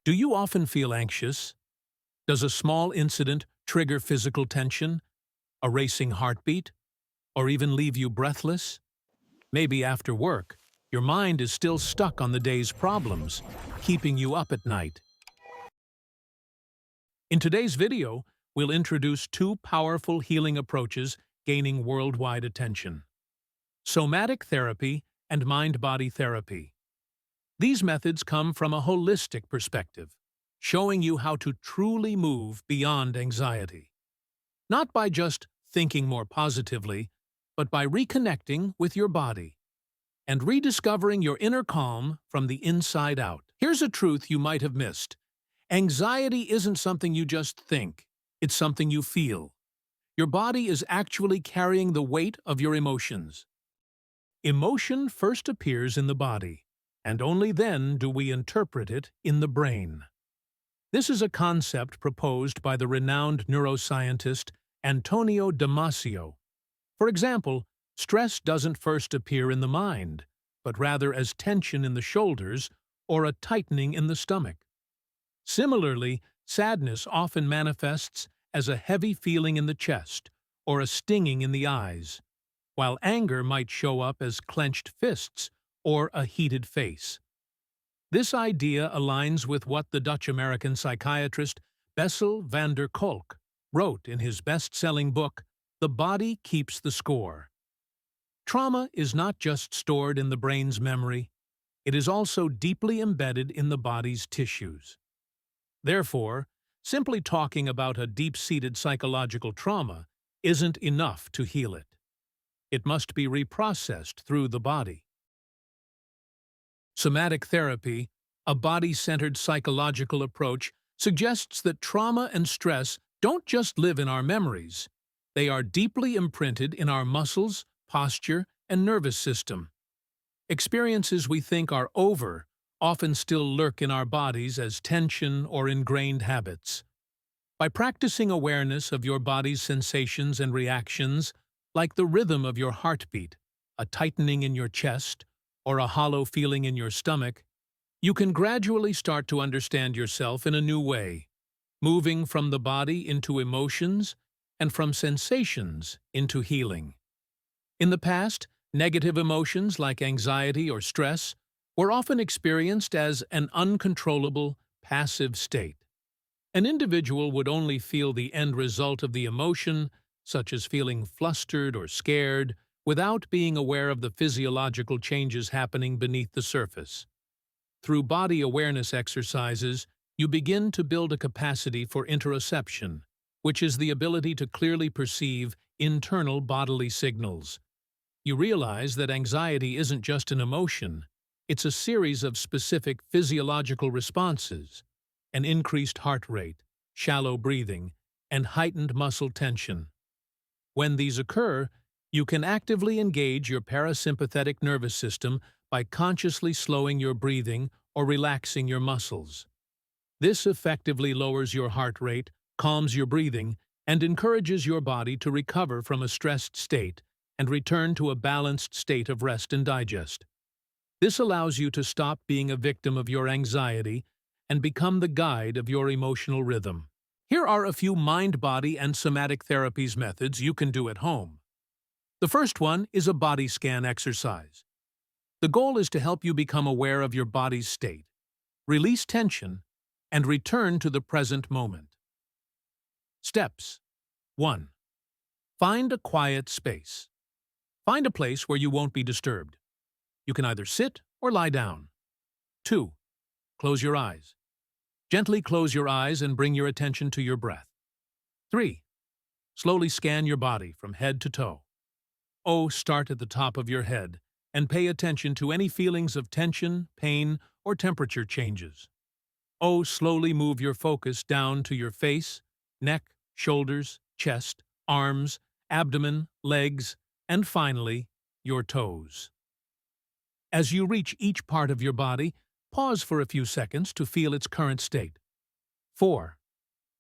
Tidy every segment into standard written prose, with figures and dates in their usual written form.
Do you often feel anxious? Does a small incident trigger physical tension, a racing heartbeat, or even leave you breathless? Maybe after work, your mind is still stuck on the day's problems, keeping you up at night. In today's video, we'll introduce two powerful healing approaches gaining worldwide attention: somatic therapy and mind-body therapy. These methods come from a holistic perspective, showing you how to truly move beyond anxiety. Not by just thinking more positively, but by reconnecting with your body and rediscovering your inner calm from the inside out. Here's a truth you might have missed. Anxiety isn't something you just think, it's something you feel. Your body is actually carrying the weight of your emotions. Emotion first appears in the body, and only then do we interpret it in the brain. This is a concept proposed by the renowned neuroscientist Antonio Damasio. For example, stress doesn't first appear in the mind, but rather as tension in the shoulders or a tightening in the stomach. Similarly, sadness often manifests as a heavy feeling in the chest or a stinging in the eyes, while anger might show up as clenched fists or a heated face. This idea aligns with what the Dutch-American psychiatrist Bessel van der Kolk wrote in his best-selling book, The Body Keeps the Score. Trauma is not just stored in the brain's memory, it is also deeply embedded in the body's tissues. Therefore, simply talking about a deep-seated psychological trauma isn't enough to heal it. It must be reprocessed through the body. Somatic therapy, a body-centered psychological approach, suggests that trauma and stress don't just live in our memories. They are deeply imprinted in our muscles, posture, and nervous system. Experiences we think are over often still lurk in our bodies as tension or ingrained habits. By practicing awareness of your body's sensations and reactions, like the rhythm of your heartbeat, a tightening in your chest, or a hollow feeling in your stomach, you can gradually start to understand yourself in a new way, moving from the body into emotions and from sensations into healing. In the past, negative emotions like anxiety or stress were often experienced as an uncontrollable, passive state. An individual would only feel the end result of the emotion, such as feeling flustered or scared, without being aware of the physiological changes happening beneath the surface. Through body awareness exercises, you begin to build a capacity for interoception, which is the ability to clearly perceive internal bodily signals. You realize that anxiety isn't just an emotion, it's a series of specific physiological responses: an increased heart rate, shallow breathing, and heightened muscle tension. When these occur, you can actively engage your parasympathetic nervous system by consciously slowing your breathing or relaxing your muscles. This effectively lowers your heart rate, calms your breathing, and encourages your body to recover from a stressed state and return to a balanced state of rest and digest. This allows you to stop being a victim of your anxiety and become the guide of your emotional rhythm. Here are a few mind-body and somatic therapies methods you can do at home. The first one is a body scan exercise. The goal is to help you become aware of your body's state, release tension, and return to the present moment. Steps: 1. Find a quiet space. Find a place where you won't be disturbed. You can either sit or lie down. 2. Close your eyes. Gently close your eyes and bring your attention to your breath. 3. Slowly scan your body from head to toe. Start at the top of your head and pay attention to any feelings of tension, pain, or temperature changes. Slowly move your focus down to your face, neck, shoulders, chest, arms, abdomen, legs, and finally, your toes. As you reach each part of your body, pause for a few seconds to feel its current state. 4.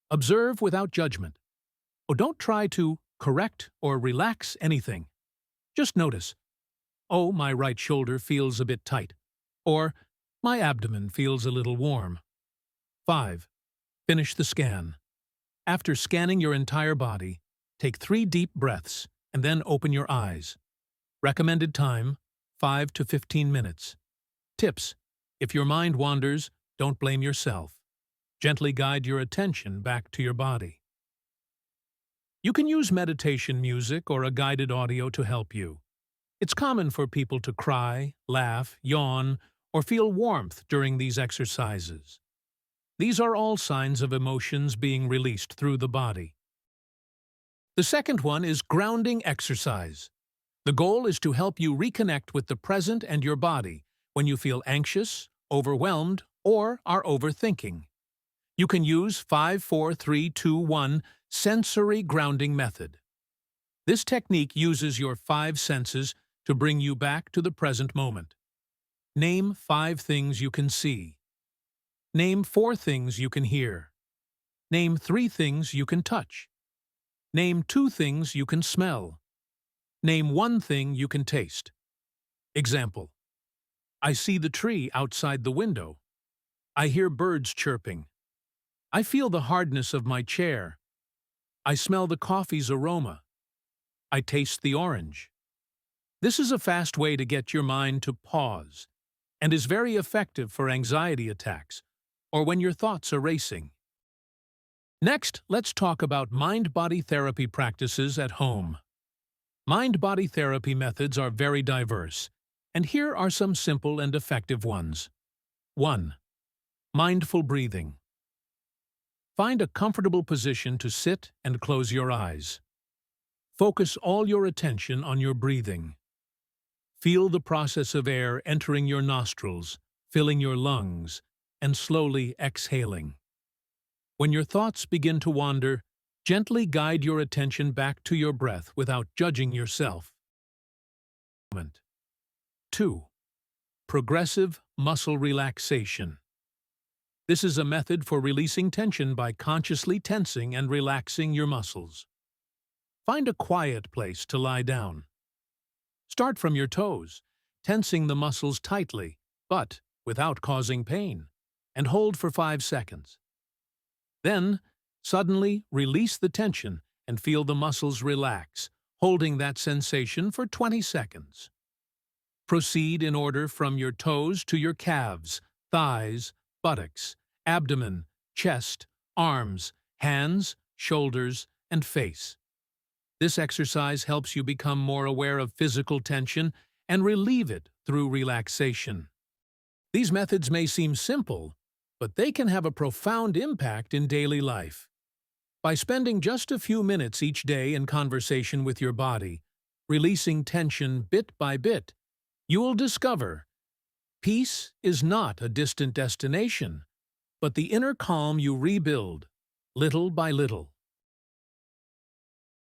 Observe without judgment. Don't try to correct or relax anything. Just notice, my right shoulder feels a bit tight, or my abdomen feels a little warm. 5. Finish the scan. After scanning your entire body, take 3 deep breaths and then open your eyes. Recommended time, 5 to 15 minutes. Tips: if your mind wanders, don't blame yourself. Gently guide your attention back to your body. You can use meditation music or a guided audio to help you. It's common for people to cry, laugh, yawn, or feel warmth during these exercises. These are all signs of emotions being released through the body. The second one is grounding exercise. The goal is to help you reconnect with the present and your body when you feel anxious, overwhelmed, or are overthinking. You can use 5-4-3-2-1 sensory grounding method. This technique uses your 5 senses to bring you back to the present moment. Name 5 things you can see. Name 4 things you can hear. Name 3 things you can touch. Name 2 things you can smell. Name 1 thing you can taste. Example: I see the tree outside the window. I hear birds chirping. I feel the hardness of my chair. I smell the coffee's aroma. I taste the orange. This is a fast way to get your mind to pause and is very effective for anxiety attacks or when your thoughts are racing. Next, let's talk about mind-body therapy practices at home. Mind-body therapy methods are very diverse, and here are some simple and effective ones. 1. Mindful breathing. Find a comfortable position to sit and close your eyes. Focus all your attention on your breathing. Feel the process of air entering your nostrils, filling your lungs, and slowly exhaling. When your thoughts begin to wander, gently guide your attention back to your breath without judging yourself. 2. Progressive muscle relaxation. This is a method for releasing tension by consciously tensing and relaxing your muscles. Find a quiet place to lie down. Start from your toes, tensing the muscles tightly, but without causing pain, and hold for 5 seconds. Then, suddenly release the tension and feel the muscles relax, holding that sensation for 20 seconds. Proceed in order from your toes to your calves, thighs, buttocks, abdomen, chest, arms, hands, shoulders, and face. This exercise helps you become more aware of physical tension and relieve it through relaxation. These methods may seem simple, but they can have a profound impact in daily life. By spending just a few minutes each day in conversation with your body, releasing tension bit by bit, you will discover peace is not a distant destination, but the inner calm you rebuild, little by little.